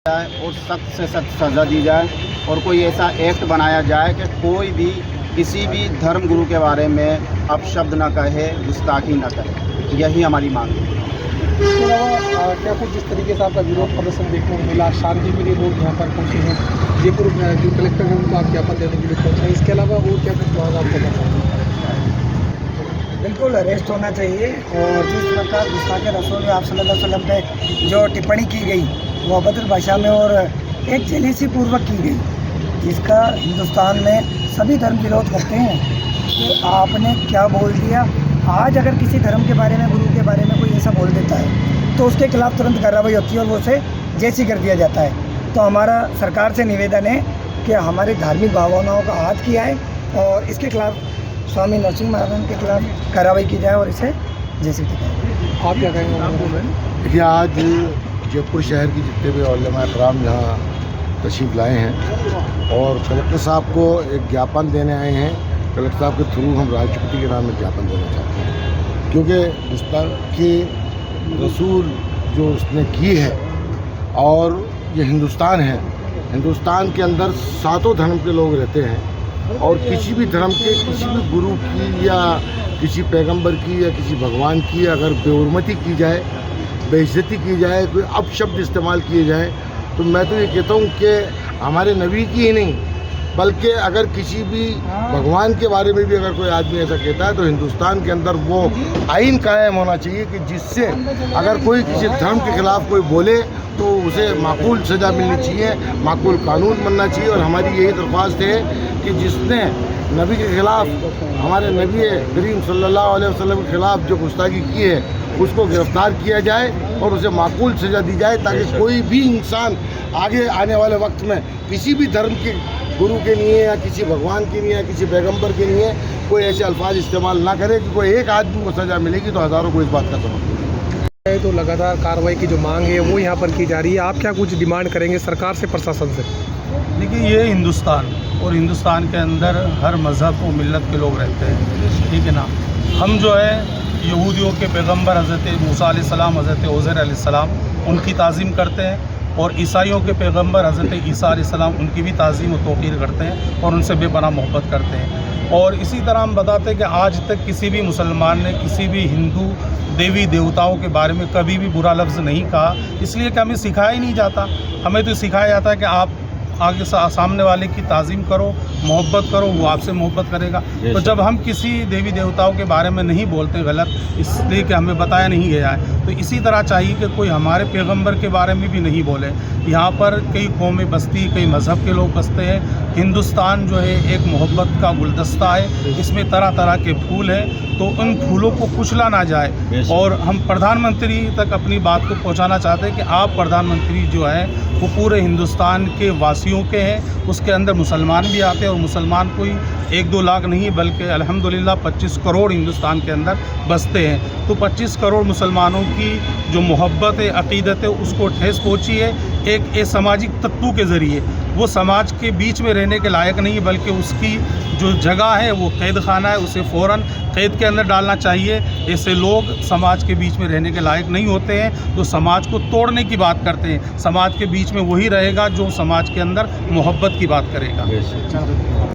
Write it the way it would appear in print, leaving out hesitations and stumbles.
जाए और सख्त से सख्त सज़ा दी जाए और कोई ऐसा एक्ट बनाया जाए कि कोई भी किसी भी धर्म गुरु के बारे में अपशब्द न कहे, गुस्ताखी न करे। यही हमारी मांग है। इसके अलावा क्या कुछ जिस तरीके से आपका विरोध प्रदर्शन देखने को मिला, शांति के लिए लोग यहाँ पर पहुँचे हैं, जयपुर जो कलेक्टर हैं उनको आप ज्ञापन देने के लिए पहुँचे हैं, इसके अलावा और क्या कुछ मांग आप करना चाहते हैं? बिल्कुल अरेस्ट होना चाहिए और जिस प्रकार गुस्ताख रसूल आप सल्लल्लाहु अलैहि वसल्लम पे जो टिप्पणी की गई वो अभद्र भाषा में और एक जेलसी पूर्वक की गई, जिसका हिंदुस्तान में सभी धर्म विरोध करते हैं कि आपने क्या बोल दिया। आज अगर किसी धर्म के बारे में, गुरु के बारे में कोई ऐसा बोल देता है तो उसके खिलाफ तुरंत कार्रवाई होती है और वो उसे जेसी कर दिया जाता है। तो हमारा सरकार से निवेदन है कि हमारी धार्मिक भावनाओं का आहत किया है और इसके खिलाफ स्वामी नरसिंह महाराज के खिलाफ कार्रवाई की जाए और इसे जेसी की जाए। आप क्या कहेंगे? देखिए, आज जयपुर शहर की जितने भी उलमा कराम यहाँ तशरीफ़ लाए हैं और कलेक्टर साहब को एक ज्ञापन देने आए हैं। कलेक्टर साहब के थ्रू हम राष्ट्रपति के नाम में ज्ञापन देना चाहते हैं, क्योंकि गुस्ताखी रसूल जो उसने की है और ये हिंदुस्तान है, हिंदुस्तान के अंदर सातों धर्म के लोग रहते हैं और किसी भी धर्म के किसी भी गुरु की या किसी पैगंबर की या किसी भगवान की अगर बेहुरमती की जाए, बेइज्जती की जाए, कोई अपशब्द इस्तेमाल किए जाए, तो मैं तो ये कहता हूँ कि हमारे नबी की ही नहीं बल्कि अगर किसी भी भगवान के बारे में भी अगर कोई आदमी ऐसा कहता है तो हिंदुस्तान के अंदर वो आइन कायम होना चाहिए कि जिससे अगर कोई किसी धर्म के खिलाफ कोई बोले तो उसे माकूल सज़ा मिलनी चाहिए, माकूल कानून बनना चाहिए। और हमारी यही दरख्वास्त है कि जिसने नबी के ख़िलाफ़, हमारे नबी करीम सल्लल्लाहु अलैहि वसल्लम के ख़िलाफ़ जो गुस्ताखी की है उसको गिरफ़्तार किया जाए और उसे माकूल सज़ा दी जाए, ताकि कोई भी इंसान आगे आने वाले वक्त में किसी भी धर्म के गुरु के लिए या किसी भगवान के लिए या किसी पैगंबर के लिए कोई ऐसे अल्फाज इस्तेमाल ना करे कि कोई एक आदमी को सज़ा मिलेगी तो हज़ारों को इस बात का सबक मिलेगा। तो लगातार कार्रवाई की जो मांग है वो यहाँ पर की जा रही है, आप क्या कुछ डिमांड करेंगे सरकार से, प्रशासन से? देखिए, ये हिंदुस्तान और हिंदुस्तान के अंदर हर मज़हब और मिल्लत के लोग रहते हैं, ठीक है ना। हम जो है यहूदियों के पैगंबर हज़रत मूसा अलैहिस्सलाम, हज़रत उज़ैर अलैहिस्सलाम उनकी ताज़ीम करते हैं और ईसाइयों के पैगंबर हज़रत ईसा अलैहिस्सलाम उनकी भी ताज़ीम और तौक़ीर करते हैं और उनसे बेपनाह मोहब्बत करते हैं। और इसी तरह हम बताते हैं कि आज तक किसी भी मुसलमान ने किसी भी हिंदू देवी देवताओं के बारे में कभी भी बुरा लफ्ज़ नहीं कहा, इसलिए कि हमें सिखाया ही नहीं जाता। हमें तो सिखाया जाता है कि आप आगे सामने वाले की ताज़ीम करो, मोहब्बत करो, वो आपसे मोहब्बत करेगा। तो जब हम किसी देवी देवताओं के बारे में नहीं बोलते गलत, इसलिए कि हमें बताया नहीं गया है, तो इसी तरह चाहिए कि कोई हमारे पैगंबर के बारे में भी नहीं बोले। यहाँ पर कई कौमें बसती, कई मज़हब के लोग बसते हैं। हिंदुस्तान जो है एक मोहब्बत का गुलदस्ता है, इसमें तरह तरह के फूल हैं, तो उन फूलों को कुचला ना जाए। और हम प्रधानमंत्री तक अपनी बात को पहुंचाना चाहते हैं कि आप प्रधानमंत्री जो है वो पूरे हिंदुस्तान के वासियों के हैं, उसके अंदर मुसलमान भी आते हैं और मुसलमान कोई 1-2 लाख नहीं बल्कि अल्हम्दुलिल्लाह 25 करोड़ हिंदुस्तान के अंदर बसते हैं। तो 25 करोड़ मुसलमानों की जो मोहब्बत है, अक़ीदत है, उसको ठेस पहुँची है एक असामाजिक तत्वों के ज़रिए। वो समाज के बीच में रहने के लायक नहीं है बल्कि उसकी जो जगह है वो कैद खाना है, उसे फ़ौरन कैद के अंदर डालना चाहिए। ऐसे लोग समाज के बीच में रहने के लायक नहीं होते हैं, तो समाज को तोड़ने की बात करते हैं। समाज के बीच में वही रहेगा जो समाज के अंदर मोहब्बत की बात करेगा।